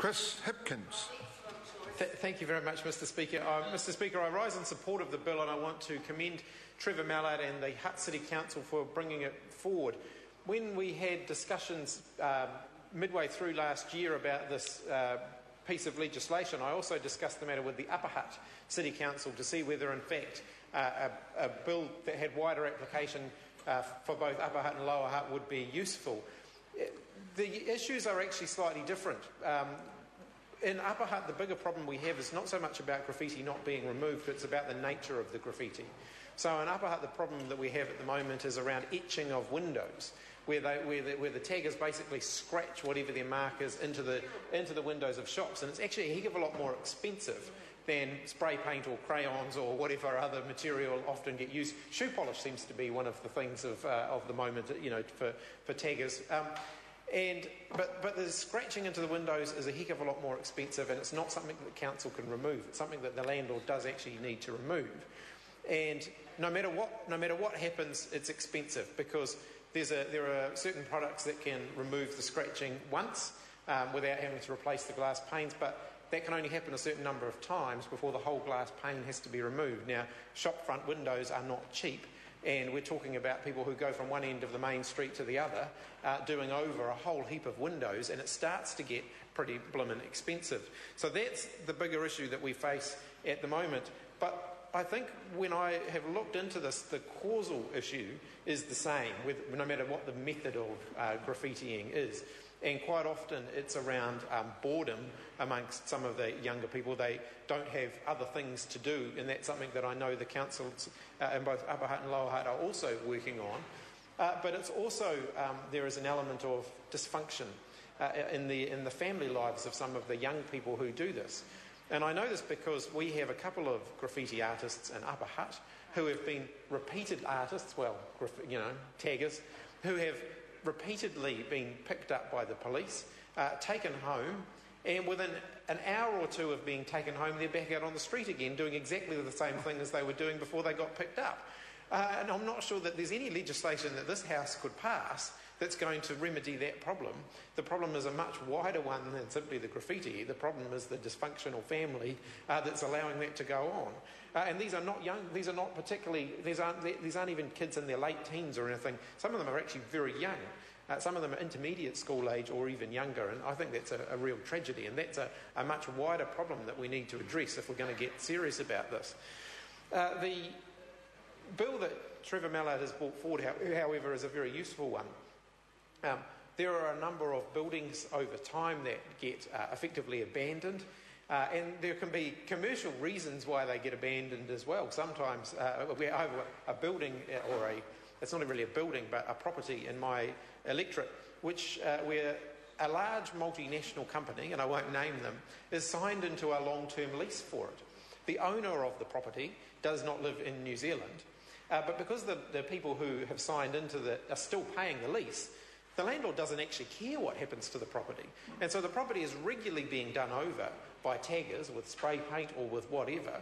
Chris Hipkins. Thank you very much, Mr Speaker. Mr Speaker, I rise in support of the bill, and I want to commend Trevor Mallard and the Hutt City Council for bringing it forward. When we had discussions midway through last year about this piece of legislation, I also discussed the matter with the Upper Hutt City Council to see whether, in fact, a bill that had wider application for both Upper Hutt and Lower Hutt would be useful. The issues are actually slightly different. In Upper Hutt, the bigger problem we have is not so much about graffiti not being removed, but it's about the nature of the graffiti. So in Upper Hutt, the problem that we have at the moment is around etching of windows, where the taggers basically scratch whatever their mark is into the windows of shops, and it's actually a heck of a lot more expensive than spray paint or crayons or whatever other material often get used. Shoe polish seems to be one of the things of the moment, for taggers. But the scratching into the windows is a heck of a lot more expensive, and it's not something that the council can remove. It's something that the landlord does actually need to remove. And no matter what happens, it's expensive, because there are certain products that can remove the scratching once without having to replace the glass panes, but that can only happen a certain number of times before the whole glass pane has to be removed. Now, shop front windows are not cheap, and we're talking about people who go from one end of the main street to the other, doing over a whole heap of windows, and it starts to get pretty bloomin' expensive. So that's the bigger issue that we face at the moment. But I think when I have looked into this, the causal issue is the same, no matter what the method of graffitiing is. And quite often it's around boredom amongst some of the younger people. They don't have other things to do, and that's something that I know the councils in both Upper Hutt and Lower Hutt are also working on. But it's also, there is an element of dysfunction in the family lives of some of the young people who do this. And I know this because we have a couple of graffiti artists in Upper Hutt who have been repeated artists, taggers, who have repeatedly been picked up by the police, taken home, and within an hour or two of being taken home, they're back out on the street again doing exactly the same thing as they were doing before they got picked up. And I'm not sure that there's any legislation that this House could pass that's going to remedy that problem. The problem is a much wider one than simply the graffiti. The problem is the dysfunctional family that's allowing that to go on. And these are not young, these aren't even kids in their late teens or anything. Some of them are actually very young. Some of them are intermediate school age or even younger, and I think that's a real tragedy, and that's a much wider problem that we need to address if we're going to get serious about this. The bill that Trevor Mallard has brought forward, however, is a very useful one. There are a number of buildings over time that get effectively abandoned, and there can be commercial reasons why they get abandoned as well. Sometimes we have a building, it's not really a building, but a property in my electorate, where a large multinational company, and I won't name them, is signed into a long-term lease for it. The owner of the property does not live in New Zealand, but because the people who have signed into are still paying the lease, the landlord doesn't actually care what happens to the property. And so the property is regularly being done over by taggers with spray paint or with whatever.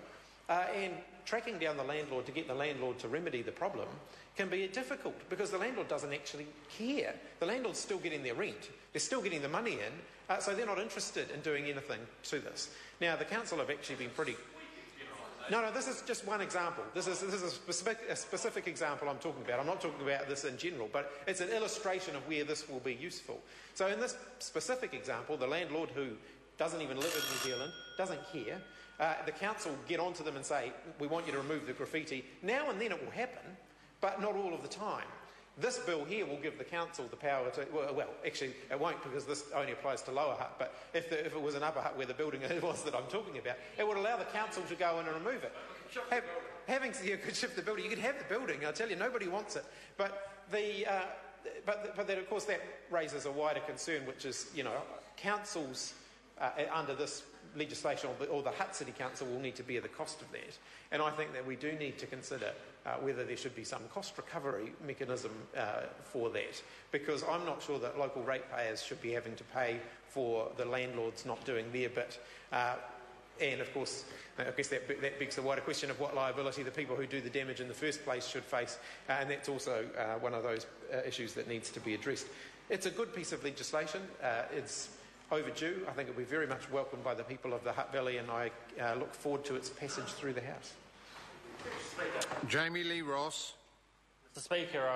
And tracking down the landlord to get the landlord to remedy the problem can be difficult because the landlord doesn't actually care. The landlord's still getting their rent. They're still getting the money in, so they're not interested in doing anything to this. Now, the council have actually been pretty... No, this is just one example. This is a specific example I'm talking about. I'm not talking about this in general, but it's an illustration of where this will be useful. So in this specific example, the landlord who doesn't even live in New Zealand, doesn't care, the council get onto them and say, we want you to remove the graffiti. Now and then it will happen, but not all of the time. This bill here will give the council the power to... Well, actually, it won't, because this only applies to Lower Hutt, but if it was an Upper Hutt where the building was that I'm talking about, it would allow the council to go in and remove it. You could shift the building. You could have the building. I tell you, nobody wants it. But then, of course, that raises a wider concern, which is, councils under this legislation, or the Hutt City Council will need to bear the cost of that. And I think that we do need to consider whether there should be some cost recovery mechanism for that, because I'm not sure that local ratepayers should be having to pay for the landlords not doing their bit. And of course, I guess that begs the wider question of what liability the people who do the damage in the first place should face, and that's also one of those issues that needs to be addressed. It's a good piece of legislation. It's overdue. I think it will be very much welcomed by the people of the Hutt Valley, and I look forward to its passage through the House. Jamie Lee Ross. Mr. Speaker,